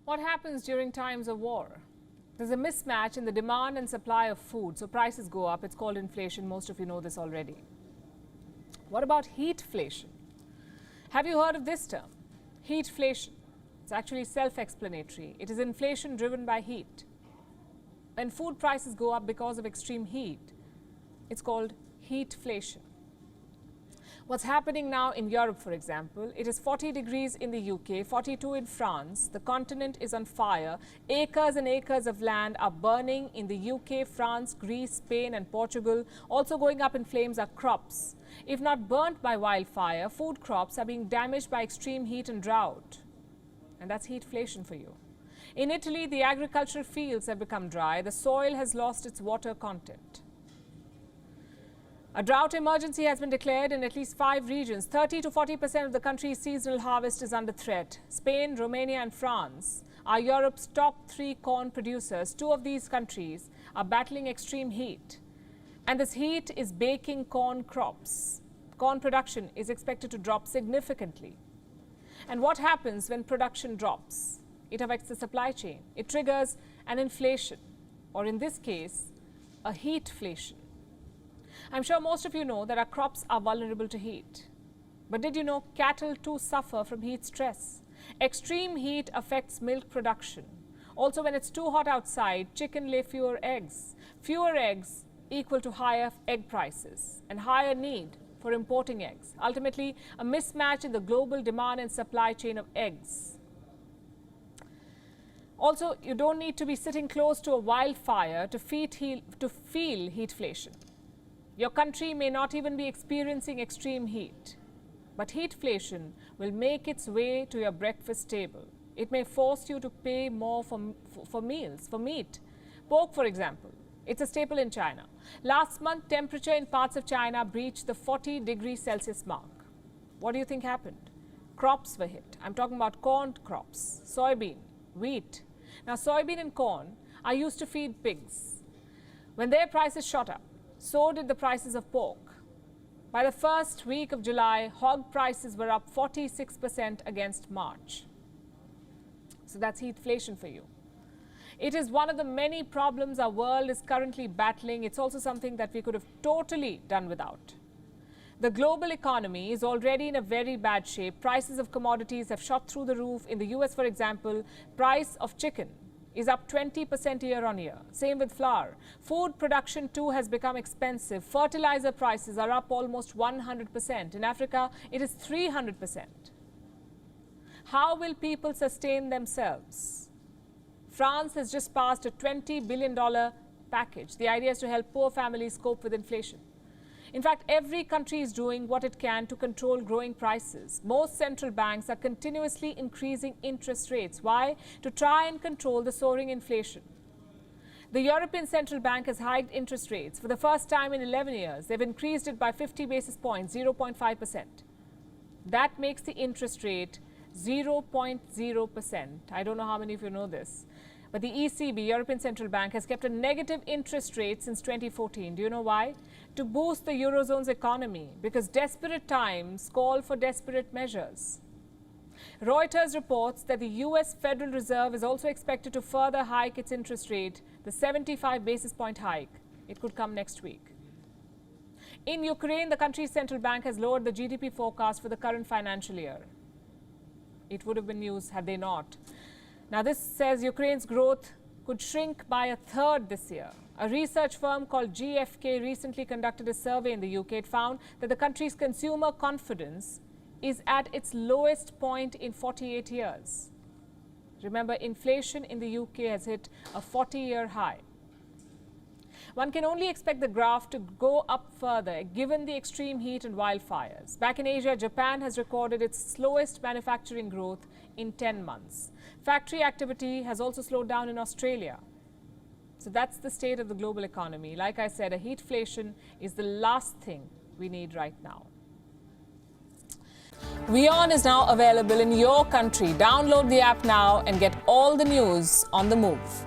What happens during times of war? There's a mismatch in the demand and supply of food, so prices go up. It's called inflation. Most of you know this already. What about heatflation? Have you heard of this term? Heatflation. It's actually self-explanatory. It is inflation driven by heat. When food prices go up because of extreme heat, it's called heatflation. What's happening now in Europe, for example, it is 40 degrees in the UK, 42 in France. The continent is on fire. Acres and acres of land are burning in the UK, France, Greece, Spain and Portugal. Also going up in flames are crops. If not burnt by wildfire, food crops are being damaged by extreme heat and drought. And that's heatflation for you. In Italy, the agricultural fields have become dry. The soil has lost its water content. A drought emergency has been declared in at least 5 regions. 30 to 40% of the country's seasonal harvest is under threat. Spain, Romania and France are Europe's top 3 corn producers. 2 of these countries are battling extreme heat. And this heat is baking corn crops. Corn production is expected to drop significantly. And what happens when production drops? It affects the supply chain. It triggers an inflation, or in this case, a heatflation. I'm sure most of you know that our crops are vulnerable to heat. But did you know cattle too suffer from heat stress? Extreme heat affects milk production. Also, when it's too hot outside, chicken lay fewer eggs. Fewer eggs equal to higher egg prices and higher need for importing eggs. Ultimately, a mismatch in the global demand and supply chain of eggs. Also, you don't need to be sitting close to a wildfire to feel heatflation. Your country may not even be experiencing extreme heat, but heatflation will make its way to your breakfast table. It may force you to pay more for meals, for meat. Pork, for example, it's a staple in China. Last month, temperature in parts of China breached the 40 degrees Celsius mark. What do you think happened? Crops were hit. I'm talking about corn crops, soybean, wheat. Now, soybean and corn are used to feed pigs. When their prices shot up, so did the prices of pork. By the first week of July, hog prices were up 46% against March. So that's heatflation for you. It is one of the many problems our world is currently battling. It's also something that we could have totally done without. The global economy is already in a very bad shape. Prices of commodities have shot through the roof. In the US, for example, price of chicken is up 20% year on year. Same with flour. Food production too has become expensive. Fertilizer prices are up almost 100%. In Africa, it is 300%. How will people sustain themselves? France has just passed a $20 billion package. The idea is to help poor families cope with inflation. In fact, every country is doing what it can to control growing prices. Most central banks are continuously increasing interest rates. Why? To try and control the soaring inflation. The European Central Bank has hiked interest rates. For the first time in 11 years, they've increased it by 50 basis points, 0.5%. That makes the interest rate 0.0%. I don't know how many of you know this. But the ECB, European Central Bank, has kept a negative interest rate since 2014. Do you know why? To boost the Eurozone's economy, because desperate times call for desperate measures. Reuters reports that the US Federal Reserve is also expected to further hike its interest rate, the 75 basis point hike. It could come next week. In Ukraine, the country's central bank has lowered the GDP forecast for the current financial year. It would have been news had they not. Now, this says Ukraine's growth could shrink by 1/3 this year. A research firm called GfK recently conducted a survey in the UK. It found that the country's consumer confidence is at its lowest point in 48 years. Remember, inflation in the UK has hit a 40-year high. One can only expect the graph to go up further given the extreme heat and wildfires. Back in Asia, Japan has recorded its slowest manufacturing growth in 10 months. Factory activity has also slowed down in Australia. So that's the state of the global economy. Like I said, a heatflation is the last thing we need right now. WION is now available in your country. Download the app now and get all the news on the move.